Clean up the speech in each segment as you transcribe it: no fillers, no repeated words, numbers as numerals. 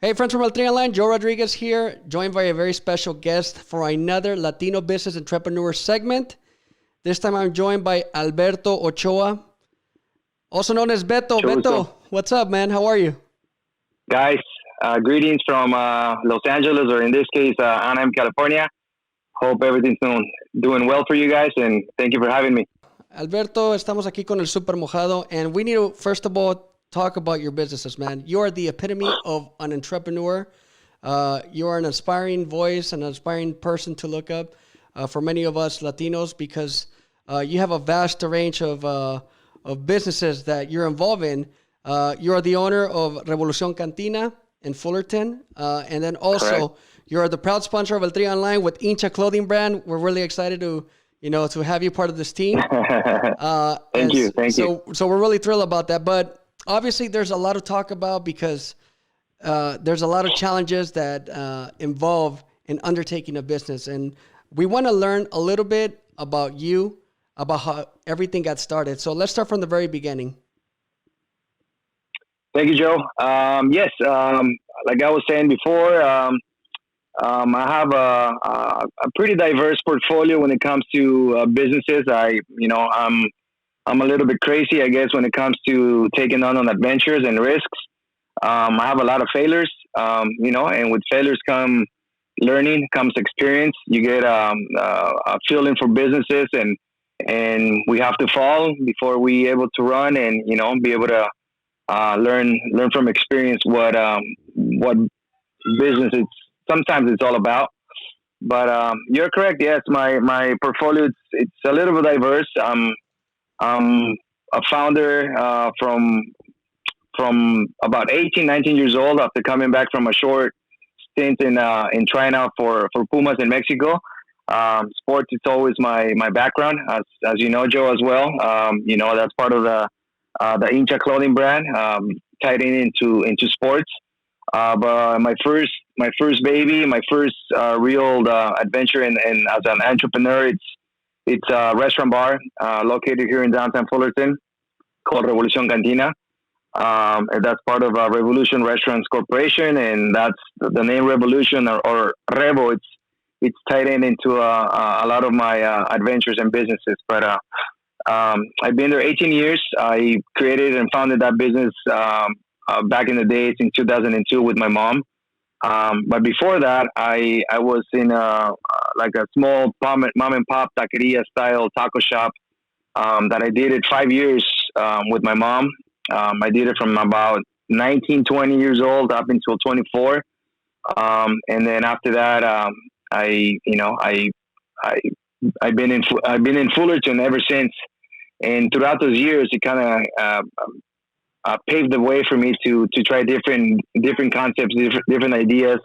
Hey, friends from Latino Line, Joe Rodriguez here, joined by a very special guest for another Latino Business Entrepreneur segment. This time I'm joined by Alberto Ochoa, also known as Beto. Beto, what's up, man? How are you? Guys, greetings from Los Angeles, or in this case, Anaheim, California. Hope everything's doing well for you guys, and thank you for having me. Alberto, estamos aquí con el Super Mojado, and we need to, first of all, talk about your businesses, man. You are the epitome of an entrepreneur. You are an inspiring voice, an inspiring person to look up for many of us Latinos, because you have a vast range of businesses that you're involved in. You are the owner of Revolucion Cantina in Fullerton, and then also Correct. You're the proud sponsor of Latino Online with Hincha Clothing Brand. We're really excited to have you part of this team. Thank you. So we're really thrilled about that. But obviously, there's a lot to talk about because there's a lot of challenges that involve in undertaking a business. And we want to learn a little bit about you, about how everything got started. So let's start from the very beginning. Thank you, Joe. Yes, like I was saying before, I have a pretty diverse portfolio when it comes to businesses. I'm a little bit crazy, I guess, when it comes to taking on adventures and risks. I have a lot of failures, and with failures come learning, comes experience. You get a feeling for businesses, and we have to fall before we able to run, and be able to learn from experience what business sometimes it's all about. But you're correct. Yes, my portfolio it's a little bit diverse. I'm a founder from about 18, 19 years old after coming back from a short stint in trying out for Pumas in Mexico. Sports is always my background, as you know, Joe, as well. That's part of the Hincha Clothing Brand, tied into sports. But my first baby, my first real adventure and as an entrepreneur, it's a restaurant bar located here in downtown Fullerton called Revolucion Cantina. And that's part of Revolution Restaurants Corporation, and that's the name Revolution or Revo. It's tied into a lot of my adventures and businesses. But I've been there 18 years. I created and founded that business back in the days in 2002 with my mom. But before that, I was in a small mom and pop taqueria style taco shop that I did it 5 years with my mom. I did it from about 19, 20 years old up until 24. And then after that, I've been in Fullerton ever since. And throughout those years, it kind of paved the way for me to try different concepts, different ideas.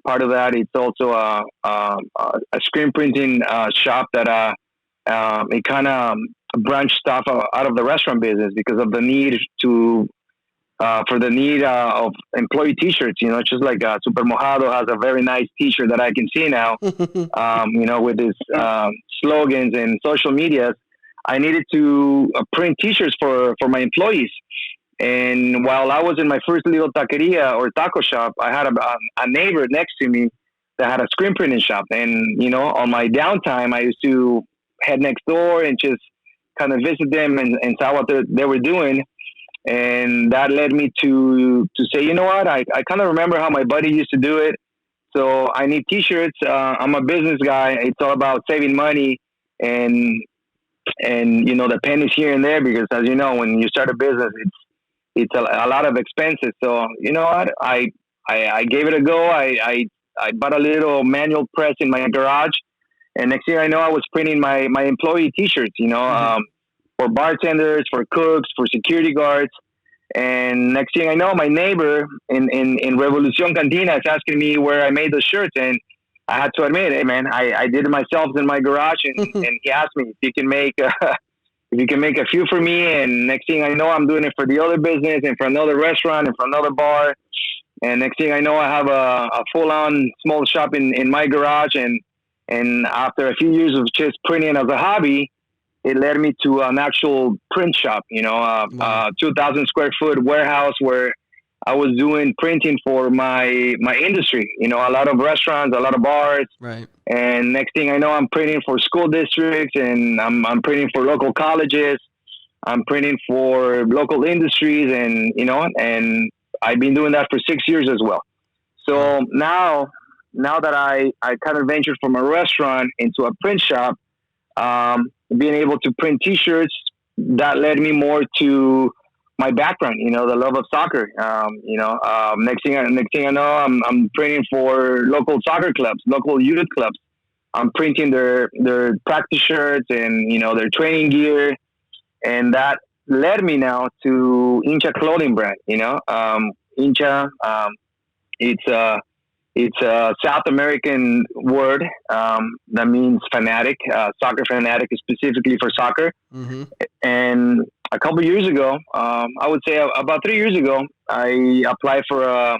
Part of that, it's also a screen printing shop that it kind of branched off out of the restaurant business because of the need of employee T-shirts. Just like Super Mojado has a very nice T-shirt that I can see now. With his slogans and social medias. I needed to print T-shirts for my employees. And while I was in my first little taqueria or taco shop, I had a neighbor next to me that had a screen printing shop. And, on my downtime, I used to head next door and just kind of visit them and saw what they were doing. And that led me to say, you know what, I kind of remember how my buddy used to do it. So I need T-shirts. I'm a business guy. It's all about saving money and the pennies here and there, because as you know, when you start a business, it's a lot of expenses. So you know what, I gave it a go. I bought a little manual press in my garage, and next thing I know, I was printing my employee T-shirts, for bartenders, for cooks, for security guards. And next thing I know, my neighbor in Revolucion Cantina is asking me where I made those shirts. And I had to admit, hey man, I did it myself in my garage. And he asked me if you can make a few for me. And next thing I know, I'm doing it for the other business and for another restaurant and for another bar. And next thing I know, I have a full-on small shop in my garage. And after a few years of just printing as a hobby, it led me to an actual print shop, 2,000 square foot warehouse where I was doing printing for my industry. You know, a lot of restaurants, a lot of bars. Right. And next thing I know, I'm printing for school districts, and I'm printing for local colleges. I'm printing for local industries, and and I've been doing that for 6 years as well. So now that I kind of ventured from a restaurant into a print shop, being able to print T-shirts, that led me more to my background, the love of soccer. Next thing I know, I'm printing for local soccer clubs, local youth clubs. I'm printing their practice shirts and, their training gear. And that led me now to Hincha Clothing Brand, Hincha, it's a South American word that means fanatic, soccer fanatic, specifically for soccer. Mm-hmm. And a couple of years ago, I would say about 3 years ago, I applied for a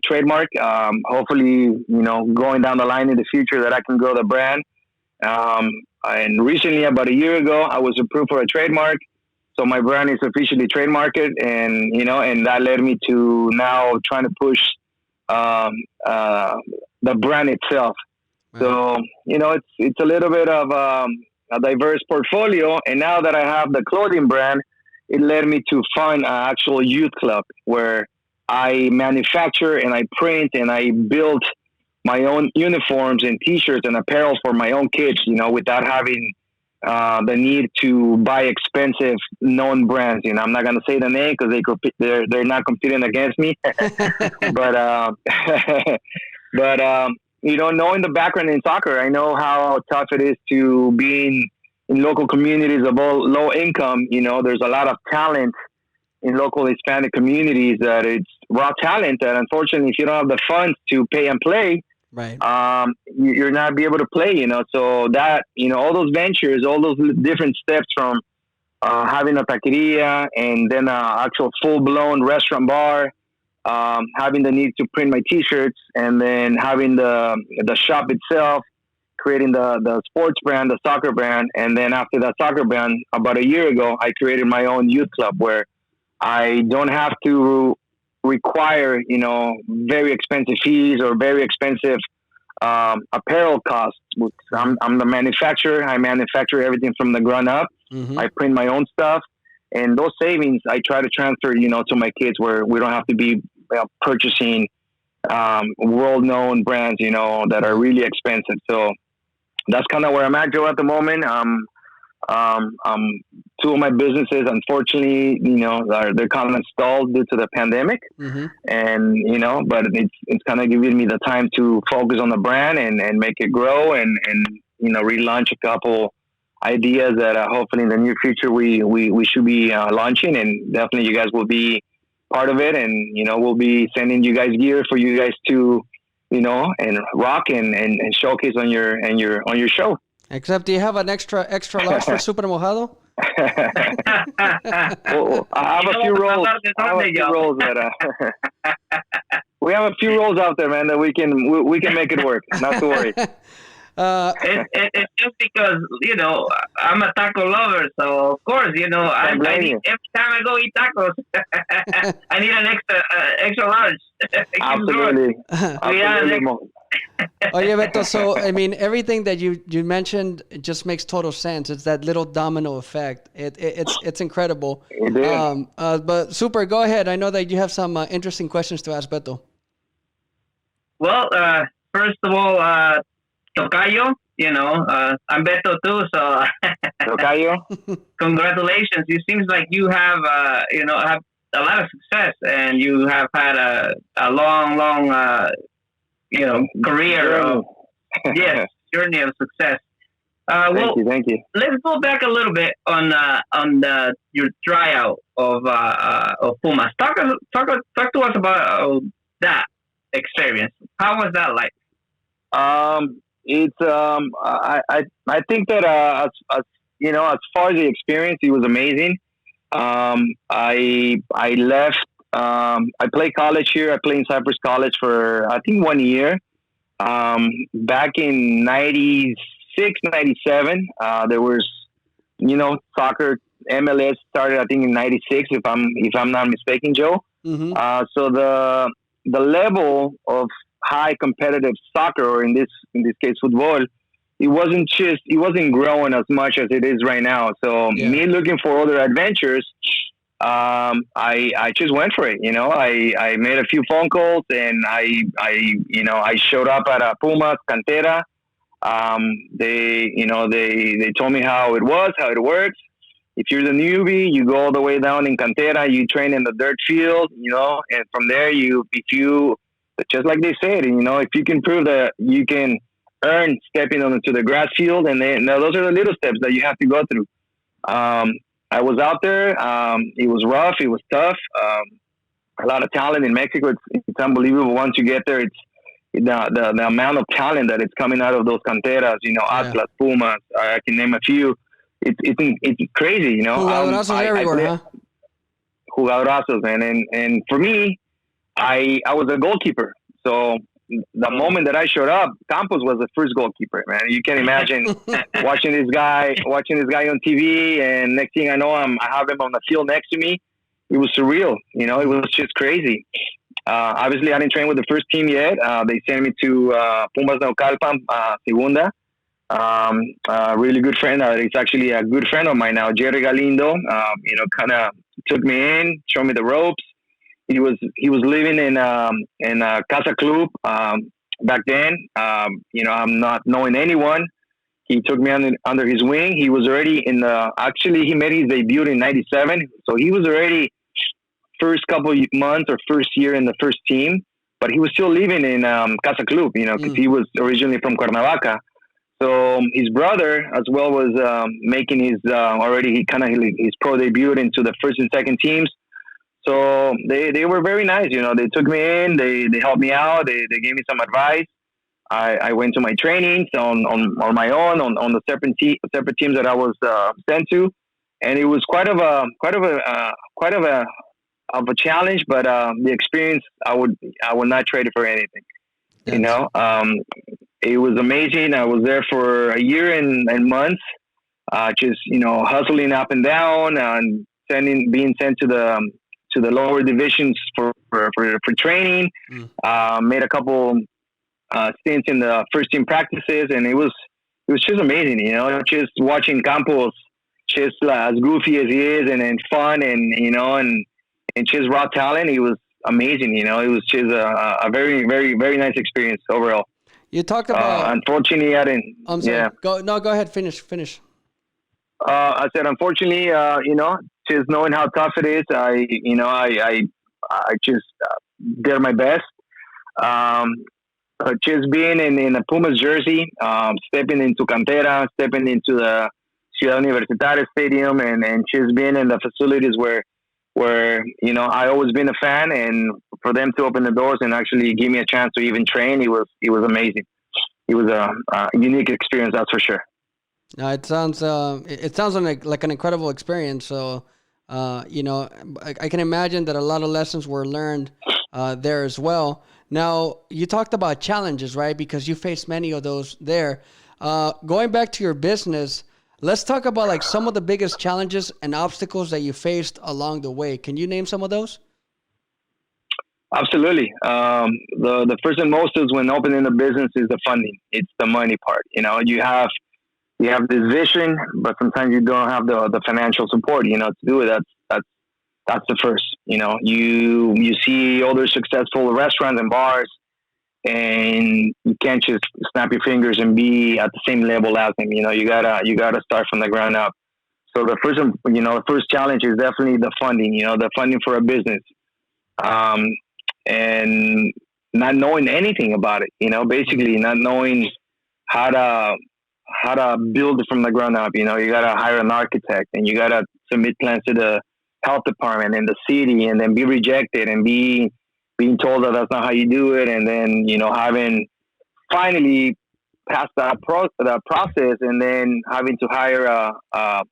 trademark. Hopefully, going down the line in the future that I can grow the brand. And recently, about a year ago, I was approved for a trademark. So my brand is officially trademarked, and and that led me to now trying to push the brand itself. Right. So it's a little bit of a diverse portfolio, and now that I have the clothing brand, it led me to find an actual youth club where I manufacture and I print and I build my own uniforms and T-shirts and apparel for my own kids, without having the need to buy expensive known brands. I'm not going to say the name because they're not competing against me, but knowing the background in soccer, I know how tough it is to be in local communities of all low income. There's a lot of talent in local Hispanic communities that it's raw talent that unfortunately, if you don't have the funds to pay and play, right, you're not be able to play, so that, all those ventures, all those different steps from having a taqueria and then actual full-blown restaurant bar, having the need to print my T-shirts, and then having the shop itself, creating the sports brand, the soccer brand. And then after that soccer brand, about a year ago, I created my own youth club where I don't have to require, very expensive fees or very expensive apparel costs. I'm the manufacturer. I manufacture everything from the ground up. Mm-hmm. I print my own stuff. And those savings, I try to transfer, to my kids where we don't have to be purchasing world-known brands, that are really expensive. So that's kind of where I'm at, Joe, at the moment. Two of my businesses, unfortunately, they're kind of stalled due to the pandemic. Mm-hmm. And, but it's kind of giving me the time to focus on the brand and make it grow and relaunch a couple ideas that hopefully in the near future we should be launching, and definitely you guys will be part of it, and we'll be sending you guys gear for you guys to and rock and showcase on your show. Except, do you have an extra large for Super Mojado? Well, I have a few rolls. We have a few rolls out there, man, that we can make it work. Not to worry. It's just because I'm a taco lover, so of course I need, every time I go eat tacos, I need an extra large. Absolutely. Oye, Beto, so I mean, everything that you mentioned just makes total sense. It's that little domino effect. It's incredible. It is. But Super, go ahead. I know that you have some interesting questions to ask Beto. Well, first of all, Tocayo, I'm Beto too, so Tocayo, congratulations. It seems like you have have a lot of success, and you have had a long career journey of success. Thank you. Let's go back a little bit on your tryout of Pumas. Talk to us about that experience. How was that like? It's I think that as far as the experience, it was amazing. I left. I played college here. I played in Cypress College for I think 1 year. Back in 96, 97, there was soccer. MLS started I think in 96, if I'm not mistaken, Joe. Mm-hmm. So the level of high competitive soccer, or in this case football, it wasn't growing as much as it is right now. So Yeah. me looking for other adventures, I just went for it. I made a few phone calls, and I showed up at a Pumas Cantera. They told me how it was, how it works. If you're the newbie, you go all the way down in Cantera, you train in the dirt field, and from there, just like they said, if you can prove that you can earn stepping onto the grass field, and then now those are the little steps that you have to go through. I was out there. It was rough. It was tough. A lot of talent in Mexico. It's unbelievable. Once you get there, it's the amount of talent that it's coming out of those canteras. Atlas, Pumas. I can name a few. It's crazy. Jugadorazos everywhere, huh? Jugadorazos, and for me, I was a goalkeeper. So the moment that I showed up, Campos was the first goalkeeper, man. You can imagine watching this guy on TV, and next thing I know, I have him on the field next to me. It was surreal, it was just crazy. Obviously, I didn't train with the first team yet. They sent me to Pumas Naucalpan, Segunda. A really good friend. It's actually a good friend of mine now, Jerry Galindo. Kind of took me in, showed me the ropes. He was living in Casa Club back then. I'm not knowing anyone. He took me under his wing. He was already he made his debut in '97, so he was already first couple months or first year in the first team. But he was still living in Casa Club, because he was originally from Cuernavaca. So his brother as well was making his his pro debut into the first and second teams. So they were very nice. They took me in, they helped me out. They gave me some advice. I went to my trainings on my own on the separate teams that I was sent to, and it was quite of a challenge. But the experience, I would not trade it for anything. It was amazing. I was there for a year and months, just hustling up and down and being sent to the lower divisions for training. Made a couple stints in the first team practices, and it was just amazing. Just watching Campos, just as goofy as he is, and fun, and just raw talent. It was amazing. It was just a very, very, very nice experience overall. You talked about. Unfortunately, I didn't. I'm sorry. Yeah. Go ahead. Finish. I said, unfortunately, just knowing how tough it is, I just did my best. Just being in a Pumas jersey, stepping into Cantera, stepping into the Ciudad Universitaria Stadium, and just being in the facilities where I always been a fan, and for them to open the doors and actually give me a chance to even train, it was amazing. It was a unique experience, that's for sure. It sounds like an incredible experience. So, I can imagine that a lot of lessons were learned there as well. Now, you talked about challenges, right? Because you faced many of those there. Going back to your business, let's talk about like some of the biggest challenges and obstacles that you faced along the way. Can you name some of those? Absolutely. The first and most is when opening a business is the funding. It's the money part. You have this vision, but sometimes you don't have the financial support, to do it. That's the first. You see other successful restaurants and bars, and you can't just snap your fingers and be at the same level as them. You gotta start from the ground up. So the first challenge is definitely the funding. The funding for a business, and not knowing anything about it. Basically not knowing how to build it from the ground up. You gotta hire an architect, and you gotta submit plans to the health department and the city, and then be rejected and being told that that's not how you do it, and then having finally passed that process, and then having to hire a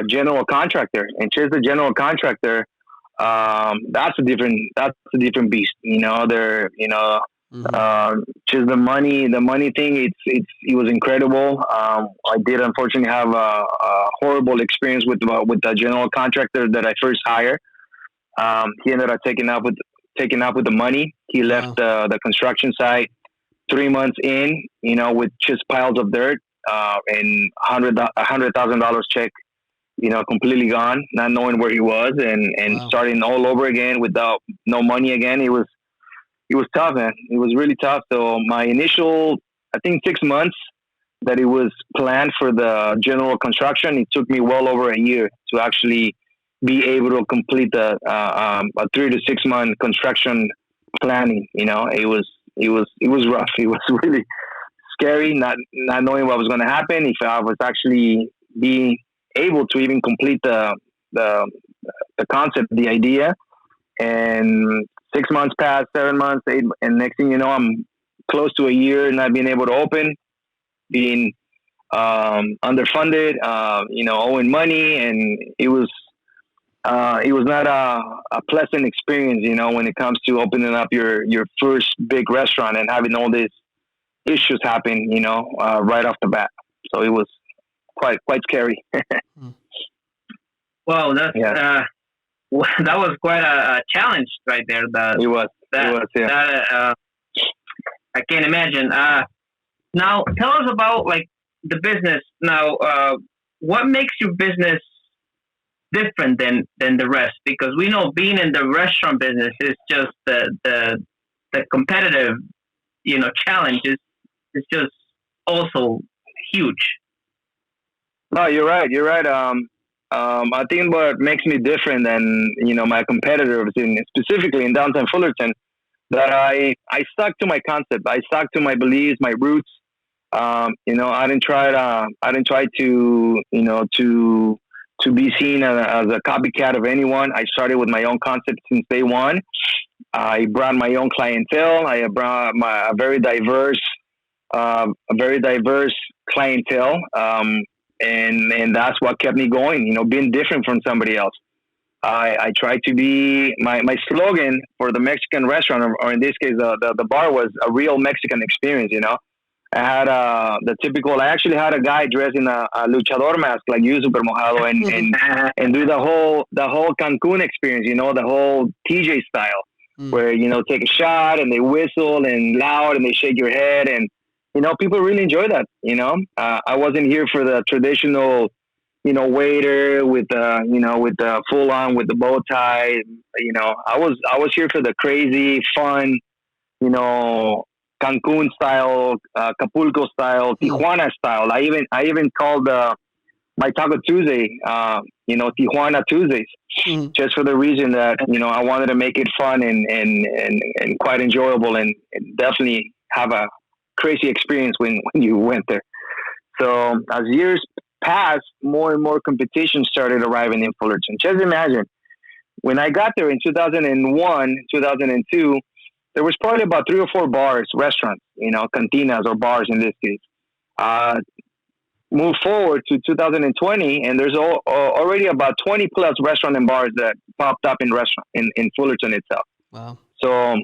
general contractor, and just the general contractor, that's a different beast. Just the money thing. It was incredible. I did unfortunately have a horrible experience with the general contractor that I first hired. He ended up taking up with the money. He left the construction site 3 months in, with just piles of dirt, and $100,000 check, completely gone, not knowing where he was, and starting all over again without no money again. It was tough, man. It was really tough. So my initial, I think 6 months that it was planned for the general construction, it took me well over a year to actually be able to complete a 3 to 6 month construction planning. It was rough. It was really scary, not knowing what was going to happen, if I was actually being able to even complete the concept, the idea. And 6 months passed, 7 months, 8, and next thing you know, I'm close to a year not being able to open, being underfunded, owing money, and it was not a pleasant experience, when it comes to opening up your first big restaurant and having all these issues happen, right off the bat. So it was quite scary. Well, that was quite a challenge right there. It was. Yeah. I can't imagine. Now, tell us about like the business. Now, what makes your business different than the rest? Because we know being in the restaurant business is just the competitive, challenge is just also huge. No, you're right. I think what makes me different than my competitors, specifically in downtown Fullerton, that I stuck to my concept. I stuck to my beliefs, my roots. I didn't try to be seen as a copycat of anyone. I started with my own concept since day one. I brought my own clientele. I brought a very diverse clientele. And that's what kept me going, being different from somebody else. I tried to be, my slogan for the Mexican restaurant, or in this case, the bar, was a real Mexican experience, I had I actually had a guy dressed in a luchador mask like you, Super Mojado, and do the whole Cancun experience, the whole TJ style, where, take a shot and they whistle and loud and they shake your head, and people really enjoy that. I wasn't here for the traditional, waiter with the full on with the bow tie. I was here for the crazy, fun, Cancun style, Acapulco style, Tijuana style. I even called my Taco Tuesday, Tijuana Tuesdays, just for the reason that I wanted to make it fun and quite enjoyable, and definitely have a crazy experience when you went there. So as years passed, more and more competition started arriving in Fullerton. Just imagine, when I got there in 2001, 2002, there was probably about 3 or 4 bars, restaurants, cantinas or bars in this case. Move forward to 2020, and there's already about 20 plus restaurant and bars that popped up in Fullerton itself. Wow. So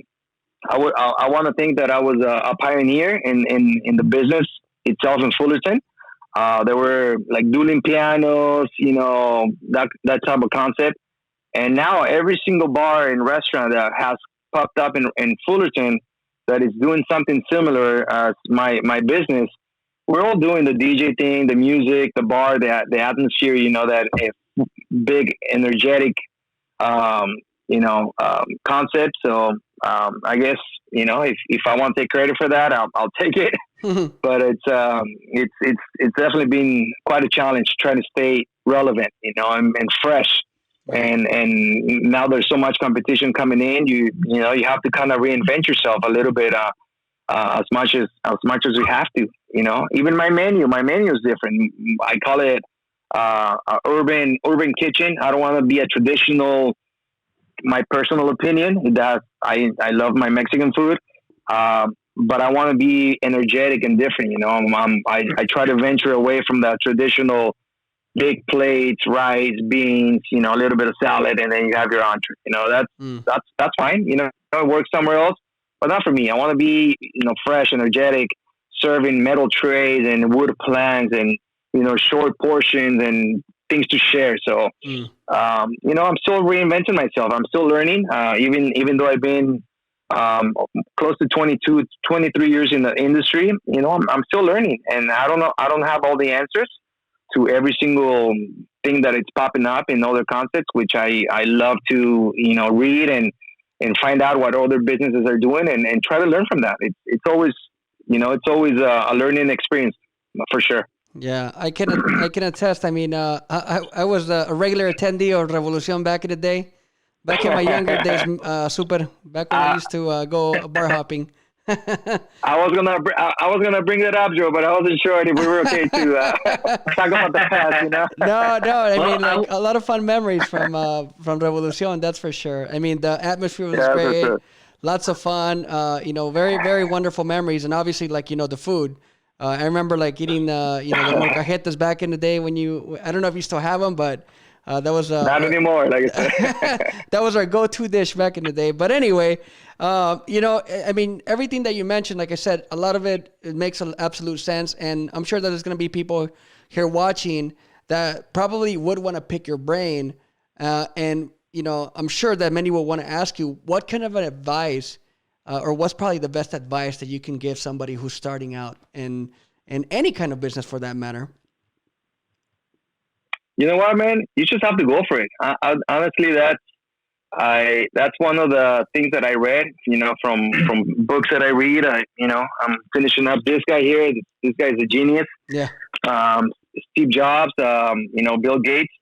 I want to think that I was a pioneer in the business itself in Fullerton. There were like dueling pianos, that type of concept. And now every single bar and restaurant that has popped up in Fullerton that is doing something similar as my business, we're all doing the DJ thing, the music, the bar, the atmosphere, that big, energetic, concept. So I guess, if I want to take credit for that, I'll take it. But it's definitely been quite a challenge trying to stay relevant, and fresh. And now there's so much competition coming in. You have to kind of reinvent yourself a little bit, as much as we have to. Even my menu is different. I call it a urban kitchen. I don't want to be a traditional. My personal opinion that I love my Mexican food, but I want to be energetic and different. I try to venture away from the traditional big plates, rice, beans, a little bit of salad, and then you have your entree. That's fine. It works somewhere else, but not for me. I want to be, fresh, energetic, serving metal trays and wood planks and, short portions and things to share. So, you know, I'm still reinventing myself. I'm still learning. Even though I've been close to 23 years in the industry, you know, I'm still learning, and I don't know. I don't have all the answers to every single thing that it's popping up in other concepts, which I love to, you know, read and find out what other businesses are doing and try to learn from that. It's always, you know, it's always a learning experience for sure. Yeah, I can attest. I mean, I was a regular attendee of Revolucion back in the day. Back in my younger days, super. Back when I used to go bar hopping. I was gonna bring that up, Joe, but I wasn't sure if we were okay to talk about the past. You know? No. I mean, like a lot of fun memories from Revolucion. That's for sure. I mean, the atmosphere was great. Sure. Lots of fun. You know, very very wonderful memories, and obviously, like, you know, the food. I remember like eating you know, the molcajetas back in the day when I don't know if you still have them, but that was not anymore. Like I said. that was our go-to dish back in the day. But anyway, you know, I mean, everything that you mentioned, like I said, a lot of it makes absolute sense, and I'm sure that there's going to be people here watching that probably would want to pick your brain, and you know, I'm sure that many will want to ask you what kind of an advice. Or what's probably the best advice that you can give somebody who's starting out in any kind of business for that matter? You know what, man? You just have to go for it. Honestly, that's one of the things that I read, you know, from books that I read. You know, I'm finishing up this guy here. This guy's a genius. Yeah. Steve Jobs, you know, Bill Gates.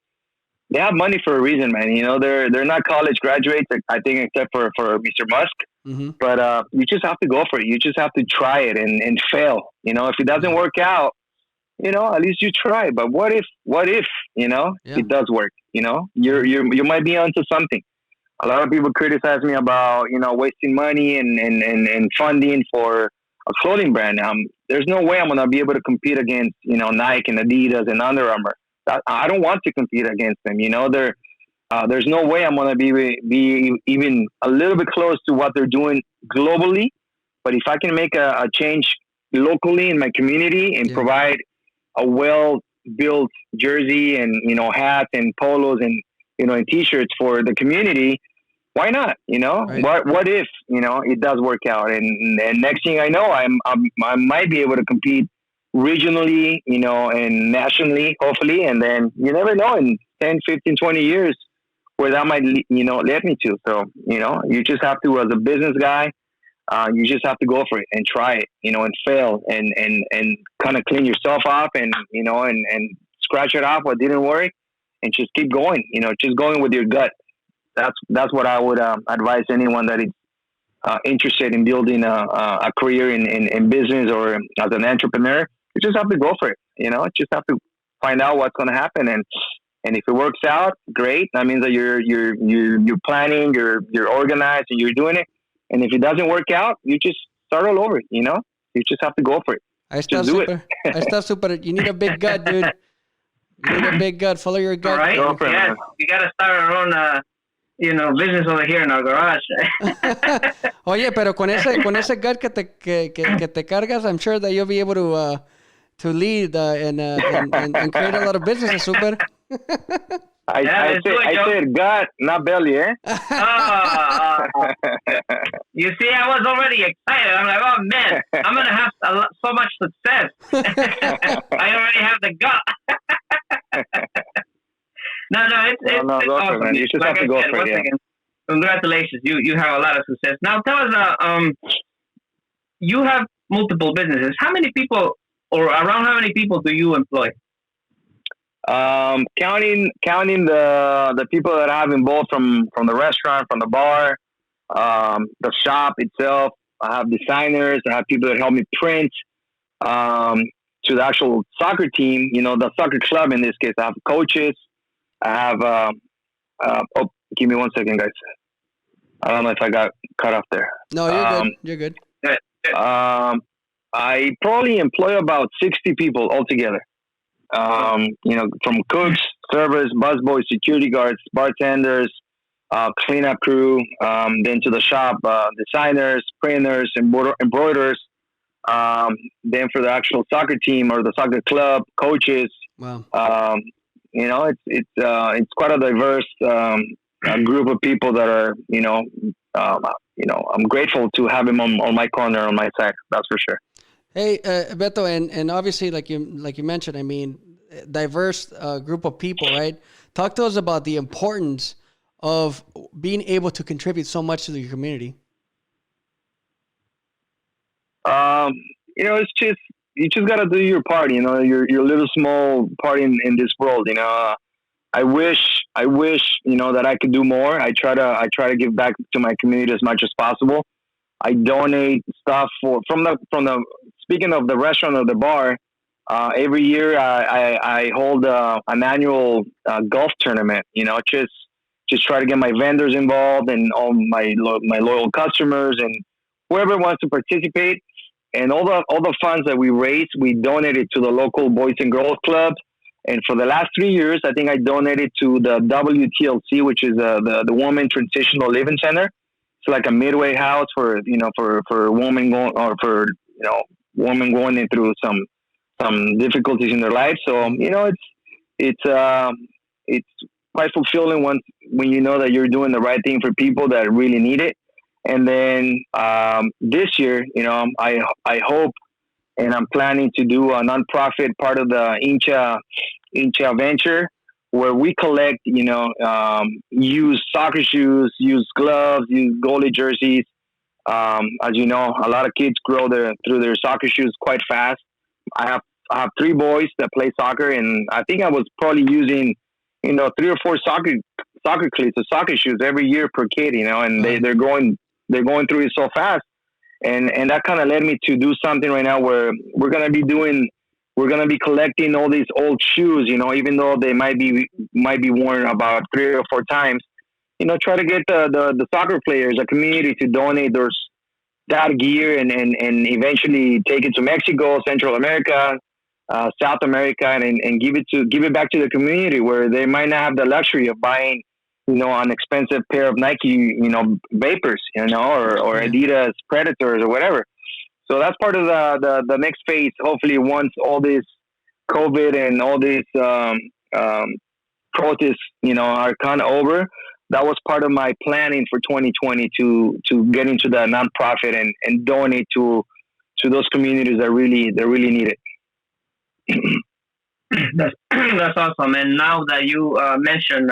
They have money for a reason, man. You know, they're not college graduates, I think, except for Mr. Musk. Mm-hmm. But you just have to go for it. You just have to try it and fail. You know, if it doesn't work out, you know, at least you try. But what if, you know, it does work? You know, you might be onto something. A lot of people criticize me about, you know, wasting money and funding for a clothing brand. There's no way I'm going to be able to compete against, you know, Nike and Adidas and Under Armour. I don't want to compete against them. You know, there's no way I'm going to be even a little bit close to what they're doing globally. But if I can make a change locally in my community and provide a well-built jersey and, you know, hats and polos and, you know, and T-shirts for the community, why not? You know, what if, you know, it does work out? And next thing I know, I might be able to compete regionally, you know, and nationally, hopefully. And then you never know, in 10, 15, 20 years, where that might, you know, lead me to. So, you know, you just have to, as a business guy, you just have to go for it and try it, you know, and fail and kind of clean yourself up and, you know, and scratch it off what didn't work and just keep going, you know, just going with your gut. That's what I would advise anyone that is interested in building a career in business or as an entrepreneur. You just have to go for it, you know, just have to find out what's going to happen. And if it works out, great. That means that you're planning, you're organized, and you're doing it. And if it doesn't work out, you just start all over, you know, you just have to go for it. Just do it. Super. You need a big gut, dude. You need a big gut. Follow your gut. Right? Yes. You got to start our own, you know, business over here in our garage. Oye, pero con ese gut que te cargas, I'm sure that you'll be able to lead and create a lot of businesses, Super. I said gut, not belly, eh? You see, I was already excited. I'm like, oh man, I'm gonna have so much success. I already have the gut. No, it's awesome. Man. You just have to go for it. Again, congratulations, you have a lot of success. Now tell us, you have multiple businesses. How many people, or around how many people do you employ? Counting the people that I have involved from the restaurant, from the bar, the shop itself. I have designers. I have people that help me print. To the actual soccer team, you know, the soccer club in this case. I have coaches. I have. Give me 1 second, guys. I don't know if I got cut off there. No, you're good. You're good. I probably employ about 60 people altogether. You know, from cooks, servers, busboys, security guards, bartenders, cleanup crew, then to the shop, designers, printers, embroiderers, then for the actual soccer team or the soccer club, coaches, wow. It's quite a diverse group of people that are I'm grateful to have him on my corner, on my side. That's for sure. Hey, Beto, and obviously, like you mentioned, I mean, diverse group of people, right? Talk to us about the importance of being able to contribute so much to your community. It's just you just gotta do your part. Your little small part in this world. I wish that I could do more. I try to give back to my community as much as possible. I donate stuff from the speaking of the restaurant or the bar. Every year I hold an annual golf tournament. Just try to get my vendors involved and all my loyal customers and whoever wants to participate. And all the funds that we raise, we donated to the local Boys and Girls Club. And for the last 3 years, I think I donated to the WTLC, which is the Women Transitional Living Center. It's like a midway house for women women going through some difficulties in their life. So it's quite fulfilling when you know that you're doing the right thing for people that really need it. And then this year, I hope, and I'm planning to do a nonprofit part of the Hincha venture, where we collect, used soccer shoes, used gloves, used goalie jerseys. As you know, a lot of kids grow through their soccer shoes quite fast. I have 3 boys that play soccer, and I think I was probably using, 3 or 4 soccer cleats or soccer shoes every year per kid, and they're going through it so fast. And that kind of led me to do something right now where we're going to be collecting all these old shoes, even though they might be worn about 3 or 4 times, try to get the soccer players, the community to donate that gear and eventually take it to Mexico, Central America, South America, and give it back to the community where they might not have the luxury of buying, an expensive pair of Nike, Vapors, or Adidas Predators or whatever. So that's part of the next phase. Hopefully, once all this COVID and all these protests, are kind of over, that was part of my planning for 2020 to get into the nonprofit and donate to those communities that really need it. That's awesome. And now that you mentioned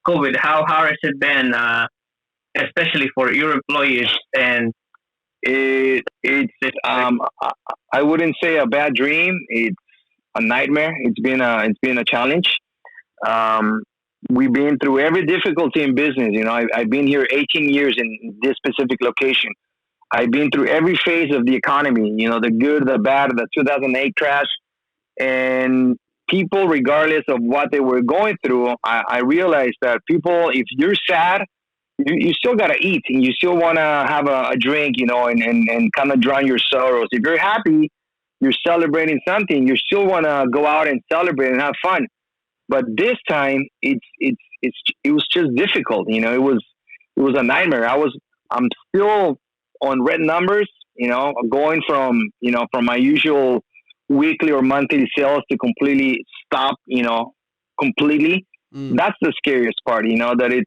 COVID, how hard has it been, especially for your employees? And I wouldn't say a bad dream. It's a nightmare. It's been a challenge. We've been through every difficulty in business. I've been here 18 years in this specific location. I've been through every phase of the economy. The good, the bad, the 2008 crash, and people, regardless of what they were going through, I realized that people, if you're sad, you still got to eat and you still want to have a drink, and kind of drown your sorrows. If you're happy, you're celebrating something, you still want to go out and celebrate and have fun. But this time it was just difficult. It was a nightmare. I'm still on red numbers, going from my usual weekly or monthly sales to completely stop, completely. That's the scariest part, that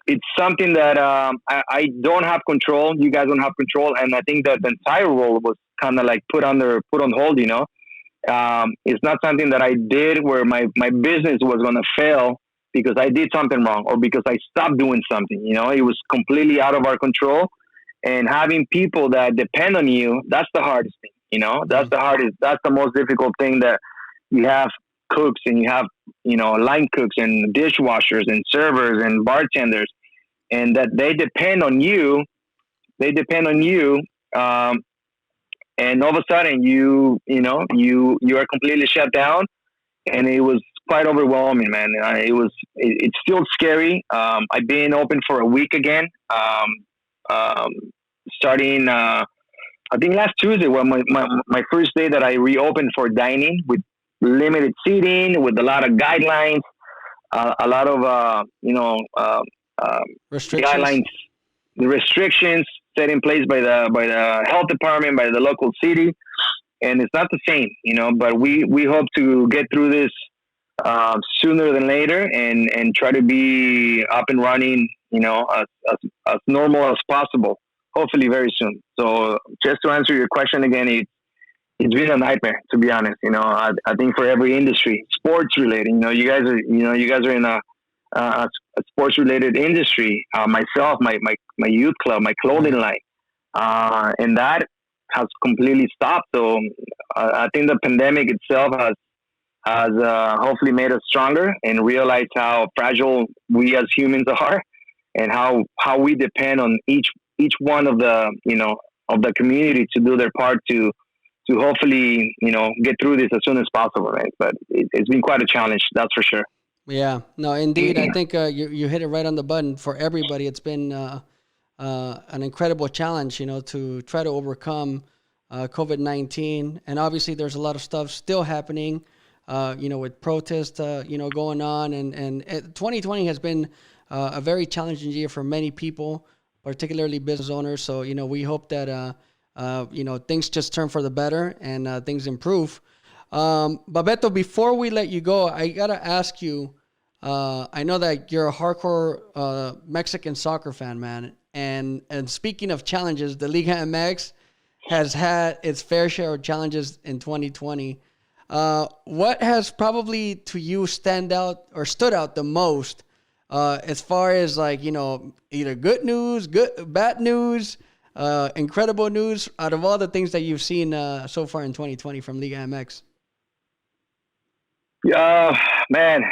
it's something that I don't have control. You guys don't have control. And I think that the entire world was kind of like put on hold, It's not something that I did where my business was going to fail because I did something wrong or because I stopped doing something, It was completely out of our control. And having people that depend on you, that's the hardest thing. That's the most difficult thing, that you have cooks and you have, line cooks and dishwashers and servers and bartenders, and that they depend on you. And all of a sudden you are completely shut down, and it was quite overwhelming, man. It's still scary. I've been open for a week again. Starting, I think last Tuesday was my first day that I reopened for dining with limited seating, with a lot of guidelines, a lot of guidelines, the restrictions set in place by the health department, by the local city, and it's not the same, But we hope to get through this sooner than later, and try to be up and running, as normal as possible. Hopefully, very soon. So, just to answer your question again, it's been a nightmare, to be honest. I think for every industry, sports related. You guys are in a sports related industry. Myself, my youth club, my clothing line, and that has completely stopped. So I think the pandemic itself has hopefully made us stronger and realized how fragile we as humans are, and how we depend on each one of the of the community to do their part to hopefully get through this as soon as possible, right? But it's been quite a challenge, that's for sure. Yeah, no, indeed. I think you hit it right on the button. For everybody, it's been an incredible challenge, to try to overcome COVID-19. And obviously, there's a lot of stuff still happening, with protests, going on. And 2020 has been a very challenging year for many people, particularly business owners. So, we hope that, things just turn for the better and things improve. But Beto, before we let you go, I gotta ask you. I know that you're a hardcore Mexican soccer fan, man. And speaking of challenges, the Liga MX has had its fair share of challenges in 2020. What has probably to you stood out the most, as far as either good news, bad news, incredible news, out of all the things that you've seen so far in 2020 from Liga MX? Man.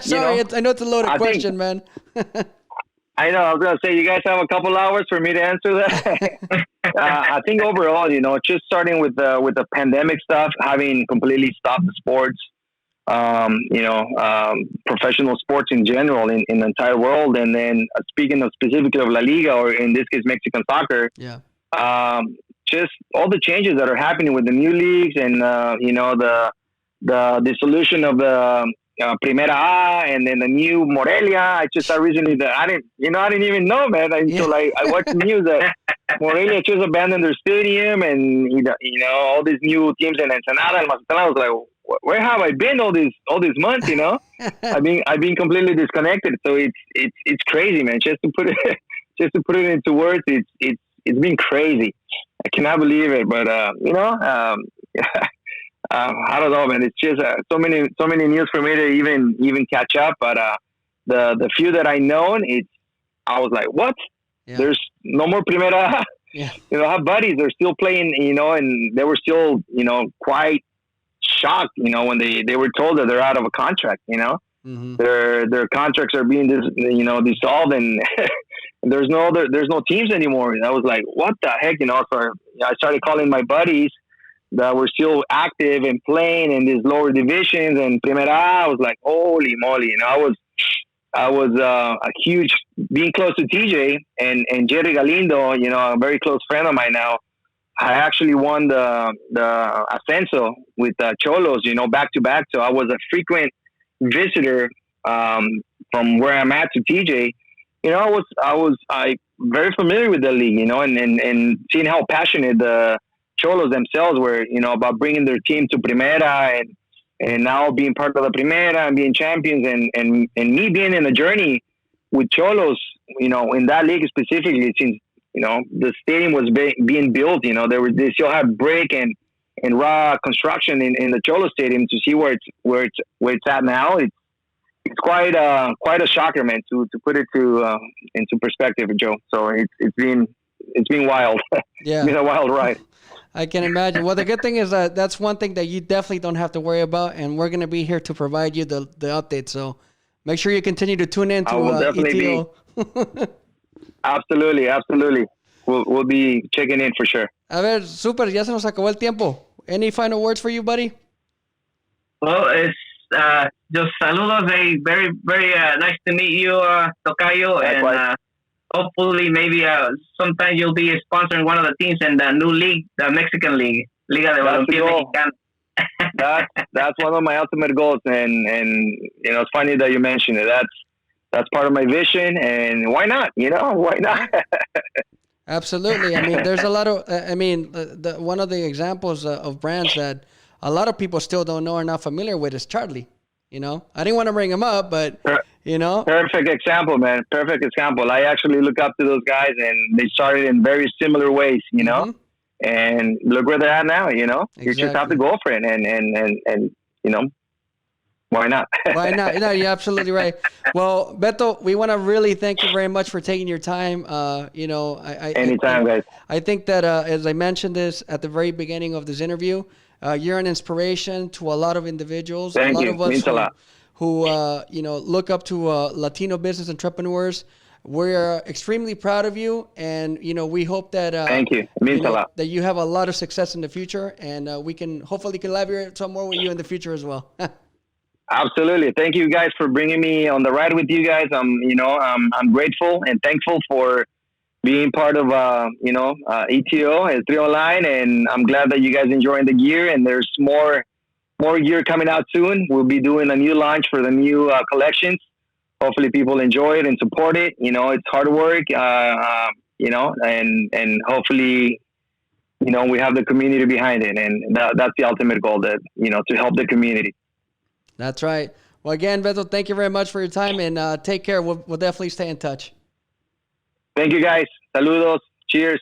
Sorry, I know it's a loaded question, man. I know. I was gonna say, you guys have a couple hours for me to answer that. I think overall, just starting with the pandemic stuff, having completely stopped the sports, professional sports in general in the entire world, and then speaking of specifically of La Liga, or in this case Mexican soccer, yeah. Just all the changes that are happening with the new leagues, and the dissolution of the Primera A, and then the new Morelia. I recently I didn't even know, man, until I watched the news that Morelia just abandoned their stadium, and all these new teams in Ensenada and Mazatlán. I was like, where have I been all these months? I've been completely disconnected. So it's crazy, man. Just to put it into words, it's been crazy. I cannot believe it, but I don't know, man. It's just so many news for me to even catch up. But the few that I known, I was like, what? Yeah. There's no more Primera. Yeah. I have buddies. They're still playing, and they were still, quite shocked, when they were told that they're out of a contract. Mm-hmm. Their contracts are being dissolved, and there's no teams anymore. And I was like, what the heck, So I started calling my buddies that were still active and playing in these lower divisions and Primera. I was like, holy moly! I was a huge, being close to TJ and Jerry Galindo, a very close friend of mine now. I actually won the Ascenso with Cholos, back to back. So I was a frequent visitor from where I'm at to TJ. I was very familiar with the league, and seeing how passionate the Cholos themselves were, about bringing their team to Primera, and now being part of the Primera and being champions, and me being in a journey with Cholos, in that league specifically, since the stadium was being built, they still had brick and raw construction in the Cholo Stadium. To see where it's at now, it's quite a shocker, man. To put it into perspective, Joe. So it's been wild. Yeah, it's been a wild ride. I can imagine. Well, the good thing is that that's one thing that you definitely don't have to worry about, and we're going to be here to provide you the update. So make sure you continue to tune in to ETO. Absolutely. We'll be checking in for sure. A ver, super, ya se nos acabó el tiempo. Any final words for you, buddy? Well, it's just saludos. Very, very nice to meet you, Tocayo. And hopefully, maybe sometime you'll be sponsoring one of the teams in the new league, the Mexican League, Liga de Balompié Mexicano. That's one of my ultimate goals, and it's funny that you mentioned it. That's part of my vision, and why not? Why not? Absolutely. I mean, there's a lot of. One of the examples of brands that a lot of people still don't know or not familiar with is Charlie. You know, I didn't want to bring him up, but you know, perfect example, man. Perfect example. I actually look up to those guys, and they started in very similar ways, you know. And look where they're at now. You know, you just have to go for it, and you know, why not? Why not? No, you're absolutely right. Well, Beto, we want to really thank you very much for taking your time. You know, anytime, guys. I think that as I mentioned this at the very beginning of this interview, you're an inspiration to a lot of individuals. Thank a lot you. of us Means a lot. who you know, look up to Latino business entrepreneurs. We're extremely proud of you, and you know, we hope that thank you. It means a lot. That you have a lot of success in the future, and we can hopefully collaborate some more with you in the future as well. Absolutely. Thank you guys for bringing me on the ride with you guys. I'm grateful and thankful for being part of ETO and 3 Online, and I'm glad that you guys enjoying the gear, and there's more gear coming out soon. We'll be doing a new launch for the new collections. Hopefully people enjoy it and support it. You know, it's hard work, you know, and hopefully, you know, we have the community behind it, and that's the ultimate goal, that, you know, to help the community. That's right. Well, again, Beto, thank you very much for your time, and take care. We'll definitely stay in touch. Thank you, guys. Saludos. Cheers.